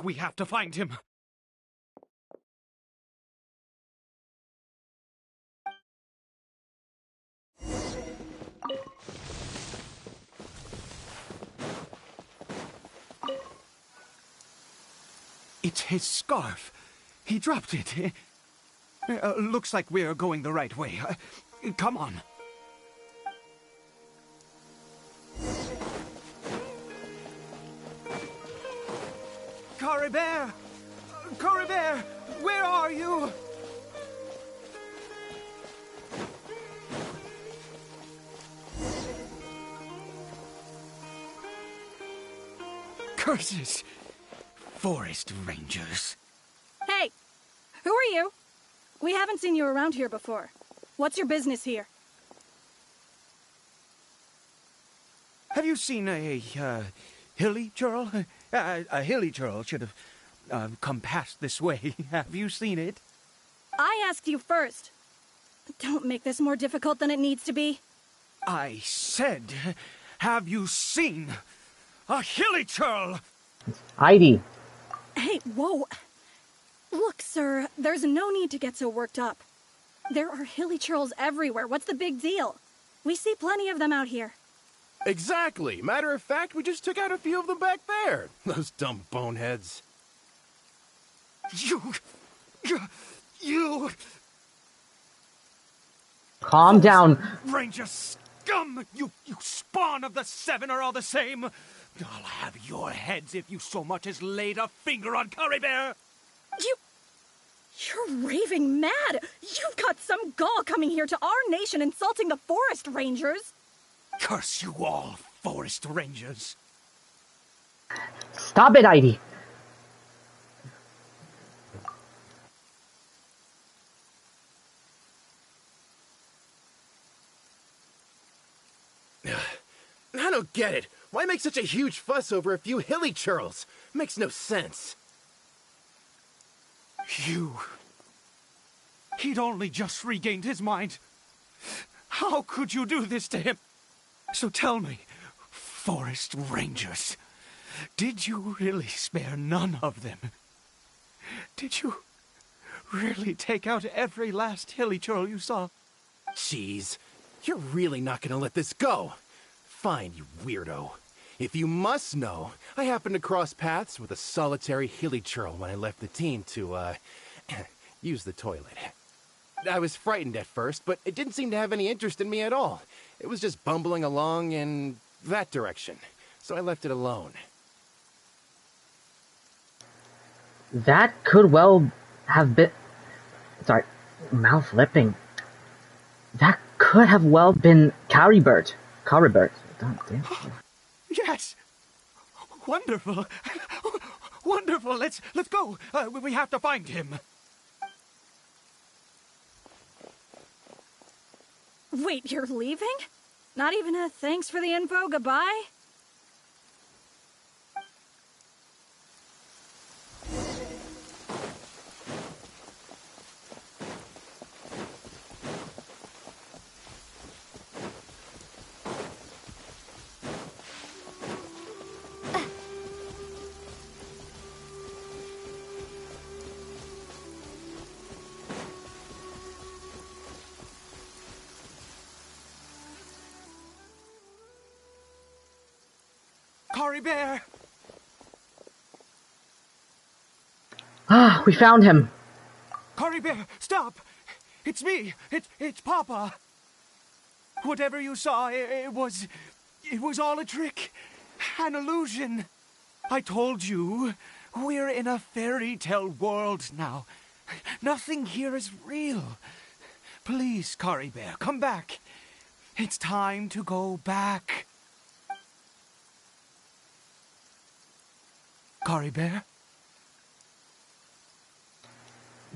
We have to find him. It's his scarf. He dropped it. Looks like we're going the right way. Come on. Kari Bear! Kari Bear! Where are you? Curses! Forest rangers. Hey! Who are you? We haven't seen you around here before. What's your business here? Have you seen a hilly churl? A hilly churl should have come past this way. Have you seen it? I asked you first. Don't make this more difficult than it needs to be. I said, have you seen a hilly churl? Heidi. Hey, whoa. Look, sir, there's no need to get so worked up. There are hilly churls everywhere. What's the big deal? We see plenty of them out here. Exactly. Matter of fact, we just took out a few of them back there. Those dumb boneheads. You... Calm down. Ranger scum! You spawn of the Seven are all the same! I'll have your heads if you so much as laid a finger on Curry Bear! You're raving mad! You've got some gall coming here to our nation insulting the forest rangers! Curse you all, forest rangers! Stop it, Heidi. I don't get it. Why make such a huge fuss over a few hilly churls? Makes no sense. He'd only just regained his mind. How could you do this to him? So tell me, forest rangers, did you really spare none of them? Did you really take out every last hilly churl you saw? Jeez, you're really not gonna let this go. Fine, you weirdo. If you must know, I happened to cross paths with a solitary hilly churl when I left the team to, use the toilet. I was frightened at first, but it didn't seem to have any interest in me at all. It was just bumbling along in that direction, so I left it alone. That could well have been... Sorry, mouth lipping. That could have well been Caribert. Yes! Wonderful! Wonderful! Let's go! We have to find him! Wait, you're leaving? Not even a thanks for the info, goodbye? Curry Bear! Ah, we found him. Curry Bear, stop! It's me! It's Papa! Whatever you saw, it was all a trick. An illusion. I told you, we're in a fairy tale world now. Nothing here is real. Please, Curry Bear, come back. It's time to go back. Curry Bear?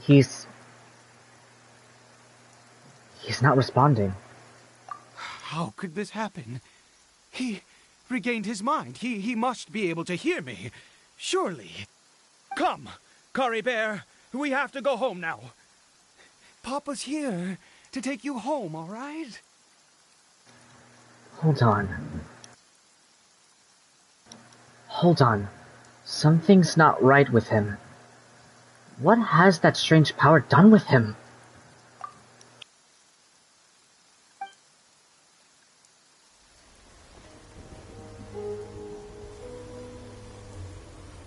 He's not responding. How could this happen? He regained his mind. He must be able to hear me. Surely. Come, Curry Bear. We have to go home now. Papa's here to take you home, all right? Hold on. Hold on. Something's not right with him. What has that strange power done with him?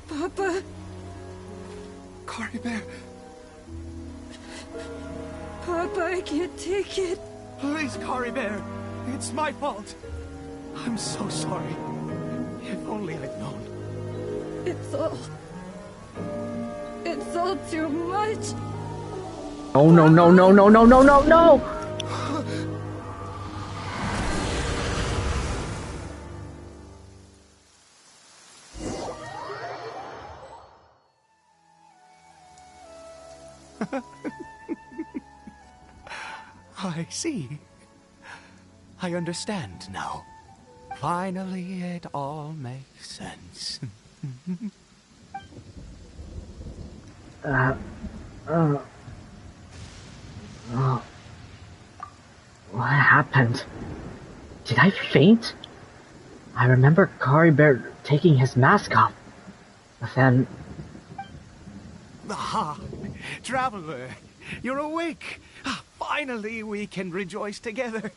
Papa? Curry Bear, Papa, I can't take it. please, Curry Bear. It's my fault. I'm so sorry. If only I'd known. It's all too much. Oh no no no no no no no no! I see. I understand now. Finally, it all makes sense. What happened? Did I faint? I remember Bear taking his mask off. But then... Ah, Traveler, you're awake. Finally, we can rejoice together.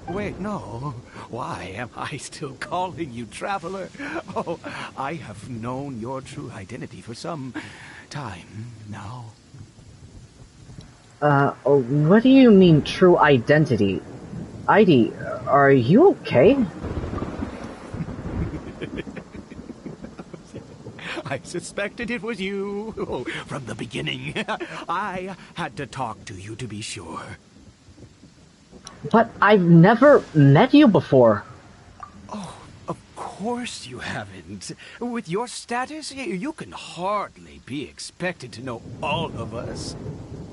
Wait, no. Why am I still calling you Traveler? Oh, I have known your true identity for some time now. What do you mean true identity? Heidi, are you okay? I suspected it was you from the beginning. I had to talk to you to be sure. But I've never met you before. Oh, of course you haven't. With your status, you can hardly be expected to know all of us.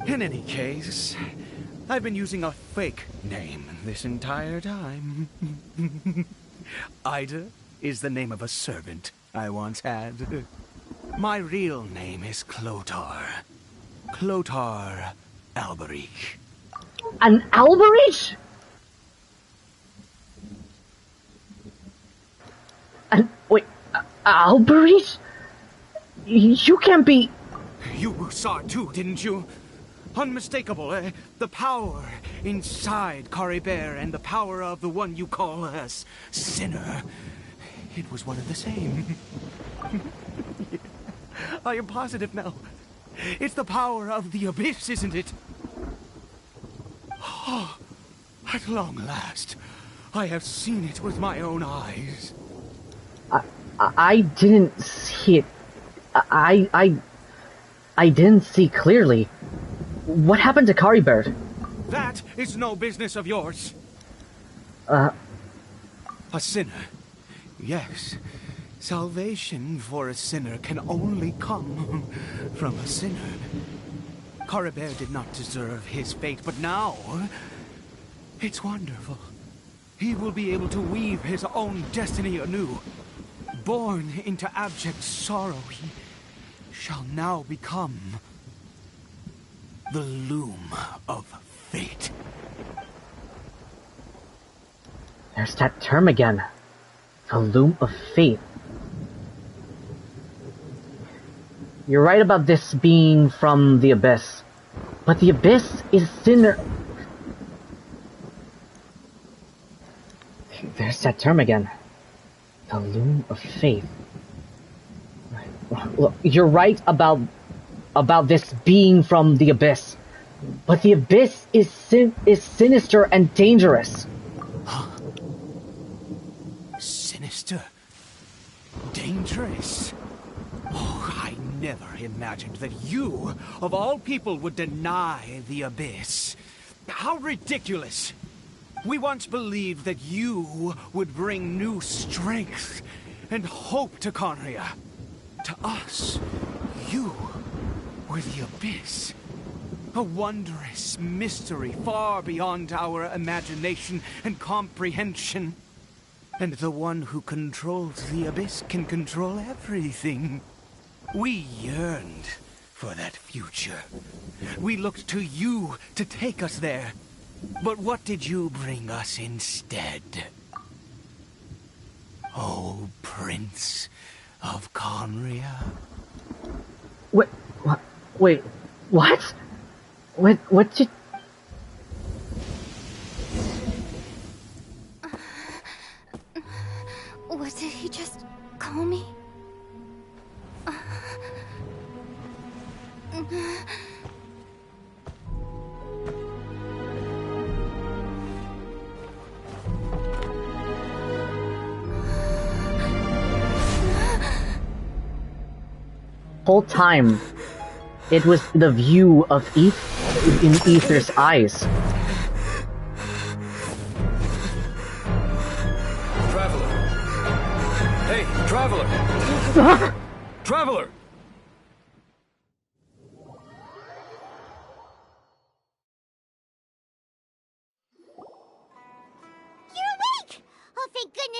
In any case, I've been using a fake name this entire time. Ida is the name of a servant I once had. My real name is Clotar. Clotar Alberich. An Alberich? Wait, Alberich? You can't be... You saw it too, didn't you? Unmistakable, the power inside Caribert and the power of the one you call a sinner. It was one and the same. I am positive now. It's the power of the abyss, isn't it? Oh, at long last, I have seen it with my own eyes. I didn't see it. I didn't see clearly. What happened to Caribert? That is no business of yours. A sinner. Yes. Salvation for a sinner can only come from a sinner. Caribert did not deserve his fate, but now it's wonderful. He will be able to weave his own destiny anew. Born into abject sorrow, he shall now become the loom of fate. There's that term again. The loom of fate. You're right about this being from the abyss. But the abyss is sinner... There's that term again. The loom of fate. Look, you're right about this being from the abyss. But the abyss is sinister and dangerous. Sinister? Dangerous? Oh, I never imagined that you, of all people, would deny the abyss. How ridiculous! We once believed that you would bring new strength and hope to Conria. To us, you were the abyss. A wondrous mystery far beyond our imagination and comprehension. And the one who controls the abyss can control everything. We yearned for that future. We looked to you to take us there. But what did you bring us instead? Oh, Prince of Conria? Wait, what? What did... What did he just call me? Whole time, it was the view of in Ether's eyes. Traveler! Hey, Traveler! Traveler!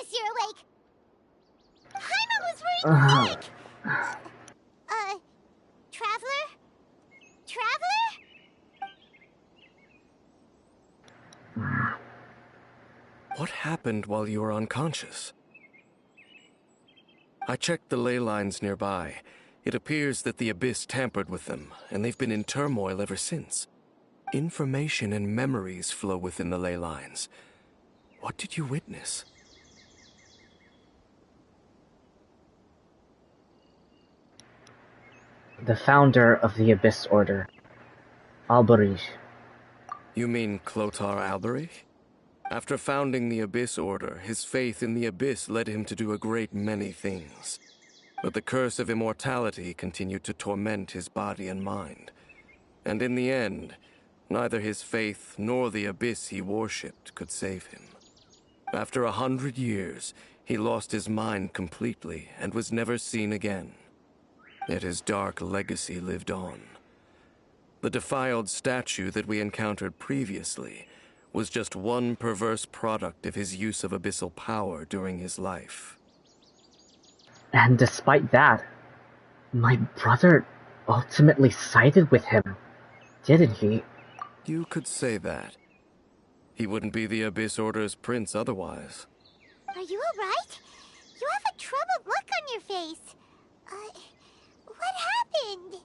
guess you're awake. Paimon was very quick. Traveler? Traveler? What happened while you were unconscious? I checked the ley lines nearby. It appears that the Abyss tampered with them, and they've been in turmoil ever since. Information and memories flow within the ley lines. What did you witness? The founder of the Abyss Order, Alberich. You mean Clothar Alberich? After founding the Abyss Order, his faith in the Abyss led him to do a great many things. But the curse of immortality continued to torment his body and mind. And in the end, neither his faith nor the Abyss he worshipped could save him. After 100 years, he lost his mind completely and was never seen again. Yet his dark legacy lived on. The defiled statue that we encountered previously was just one perverse product of his use of abyssal power during his life. And despite that, my brother ultimately sided with him, didn't he? You could say that. He wouldn't be the Abyss Order's prince otherwise. Are you alright? You have a troubled look on your face. What happened?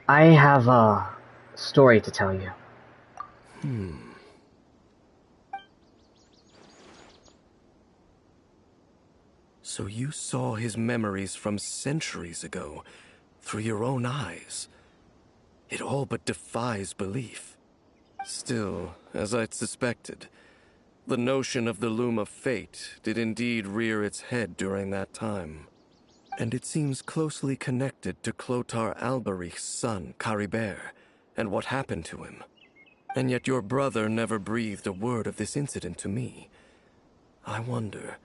I have a story to tell you. So you saw his memories from centuries ago, through your own eyes. It all but defies belief. Still, as I'd suspected, the notion of the Loom of Fate did indeed rear its head during that time. And it seems closely connected to Clothar Alberich's son, Caribert, and what happened to him. And yet your brother never breathed a word of this incident to me. I wonder,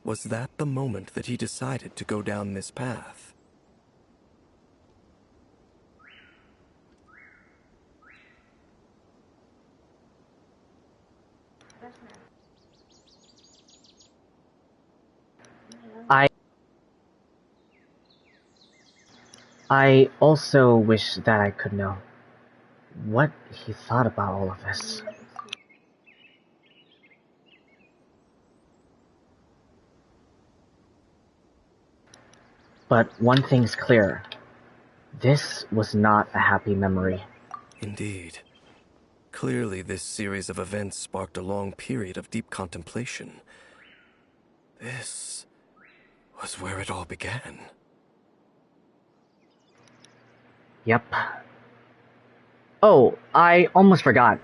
was that the moment that he decided to go down this path? I also wish that I could know what he thought about all of this. But one thing's clear. This was not a happy memory. Indeed. Clearly, this series of events sparked a long period of deep contemplation. This was where it all began. Yep. Oh, I almost forgot.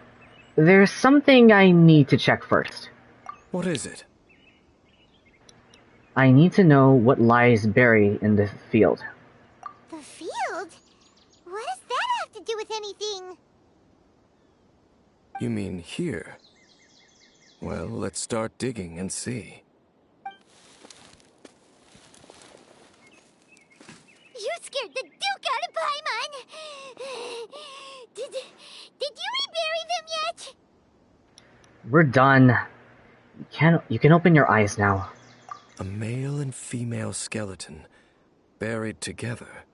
There's something I need to check first. What is it? I need to know what lies buried in the field. The field? What does that have to do with anything? You mean here? Well, let's start digging and see. You scared the Duke out of Paimon! Did you rebury them yet? We're done. You can open your eyes now. A male and female skeleton, buried together.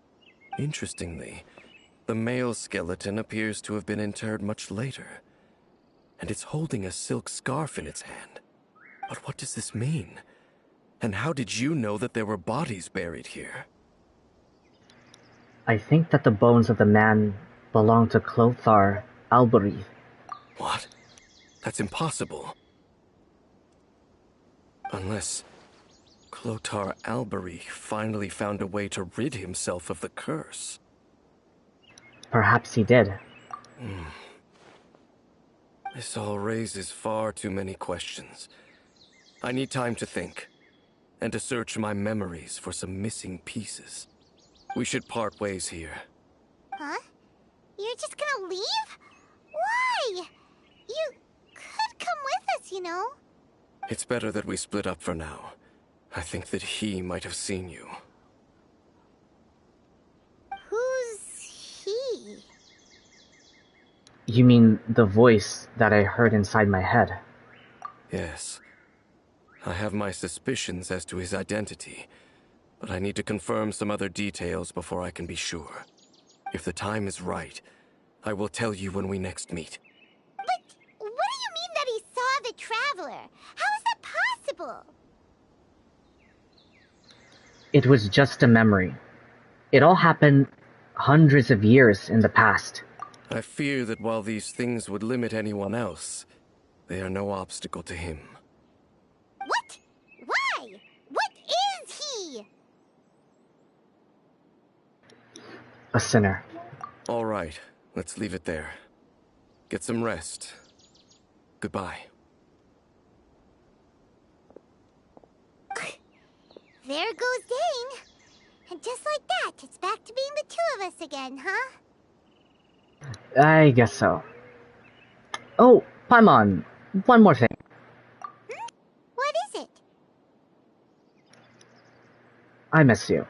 Interestingly, the male skeleton appears to have been interred much later, and it's holding a silk scarf in its hand. But what does this mean? And how did you know that there were bodies buried here? I think that the bones of the man belong to Clothar Alberich. What? That's impossible. Unless Clothar Alberich finally found a way to rid himself of the curse. Perhaps he did. This all raises far too many questions. I need time to think, and to search my memories for some missing pieces. We should part ways here. Huh? You're just gonna leave? Why? You could come with us, you know. It's better that we split up for now. I think that he might have seen you. Who's he? You mean the voice that I heard inside my head? Yes. I have my suspicions as to his identity, but I need to confirm some other details before I can be sure. If the time is right, I will tell you when we next meet. But what do you mean that he saw the Traveler? How is that possible? It was just a memory. It all happened hundreds of years in the past. I fear that while these things would limit anyone else, they are no obstacle to him. What? Why? What is he? A sinner. All right, let's leave it there. Get some rest. Goodbye. There goes Dane. And just like that, it's back to being the two of us again, huh? I guess so. Oh, Paimon, one more thing. What is it? I miss you.